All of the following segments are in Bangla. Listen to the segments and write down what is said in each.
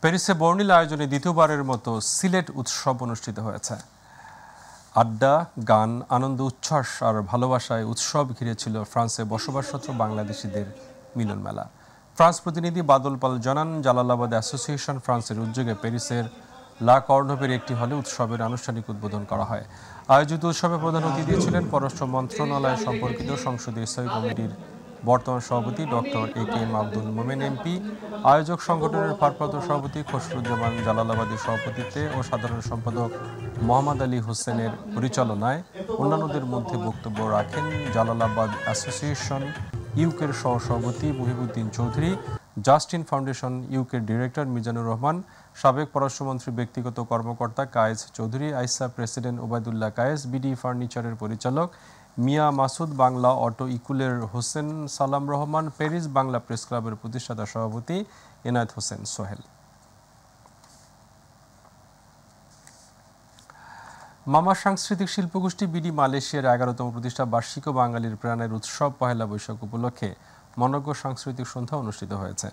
প্যারিসে বর্ণিল আয়োজনে দ্বিতীয়বারের মতো সিলেট উৎসব অনুষ্ঠিত হয়েছে। আড্ডা, গান, আনন্দ, উচ্ছ্বাস আর ভালোবাসায় উৎসব ঘিরে ছিল ফ্রান্সে বসবাসরত বাংলাদেশিদের মিলন মেলা। ফ্রান্স প্রতিনিধি বাদল পাল জানান, জালালাবাদ অ্যাসোসিয়েশন ফ্রান্সের উদ্যোগে প্যারিসের লা কর্নভের একটি হলে উৎসবের আনুষ্ঠানিক উদ্বোধন করা হয়। আয়োজিত উৎসবে প্রধান অতিথি ছিলেন পররাষ্ট্র মন্ত্রণালয় সম্পর্কিত সংসদীয় স্থায়ী কমিটির বর্তমান সভাপতি doctor A K M. Abdul Momen MP, আয়োজক সংগঠনের ভারপ্রাপ্ত সভাপতি খসরুজ্জামান জালালাবাদের সভাপতিত্বে ও সাধারণ সম্পাদক মোহাম্মদ আলী হোসেনের পরিচালনায়। অন্যান্যদের মধ্যে বক্তব্য রাখেন জালালাবাদ অ্যাসোসিয়েশন ইউকের সহসভাপতি মুহিবুদ্দিন চৌধুরী, জাস্টিন ফাউন্ডেশন ইউকের ডিরেক্টর মিজানুর রহমান, সাবেক পররাষ্ট্রমন্ত্রীর ব্যক্তিগত কর্মকর্তা কায়েস চৌধুরী, আইসা প্রেসিডেন্ট ওবায়দুল্লাহ কায়েস, বিডি ফার্নিচারের পরিচালক মিয়া মাসুদ, বাংলা অটো ইকুলের হোসেন সালাম রহমান, প্যারিস বাংলা প্রেস ক্লাবের প্রতিষ্ঠাতা সভাপতি এনায়েত হোসেন সোহেল। মামা সাংস্কৃতিক শিল্পগোষ্ঠী বিডি মালয়েশিয়ার 11তম প্রতিষ্ঠা বার্ষিক ও বাঙালির প্রাণের উৎসব পহেলা বৈশাখ উপলক্ষে মনোজ্ঞ সাংস্কৃতিক সন্ধ্যা অনুষ্ঠিত হয়েছে।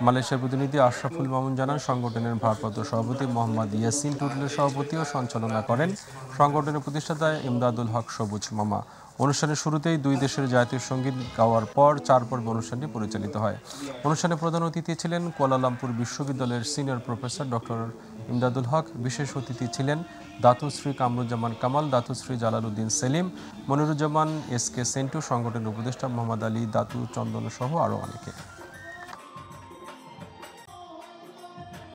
মালয়েশিয়ার প্রতিনিধি আশরাফুল মামুন জানান, সংগঠনের ভারপ্রাপ্ত সভাপতি মোহাম্মদ ইয়াসিন টুটুলের সভাপতি ও সঞ্চালনা করেন সংগঠনের প্রতিষ্ঠাতা ইমদাদুল হক সবুজ মামা। অনুষ্ঠানের শুরুতেই দুই দেশের জাতীয় সঙ্গীত গাওয়ার পর 4 পর্ব অনুষ্ঠানটি পরিচালিত হয়। অনুষ্ঠানে প্রধান অতিথি ছিলেন কুয়ালালামপুর বিশ্ববিদ্যালয়ের senior professor doctor Imdadul Haque. বিশেষ অতিথি ছিলেন দাতুশ্রী কামরুজ্জামান কামাল, দাতুশ্রী জালালউদ্দিন সেলিম, মনিরুজ্জামান, এস কে সেন্টু, সংগঠনের উপদেষ্টা মোহাম্মদ আলী, দাতু চন্দন সহ আরও অনেকে।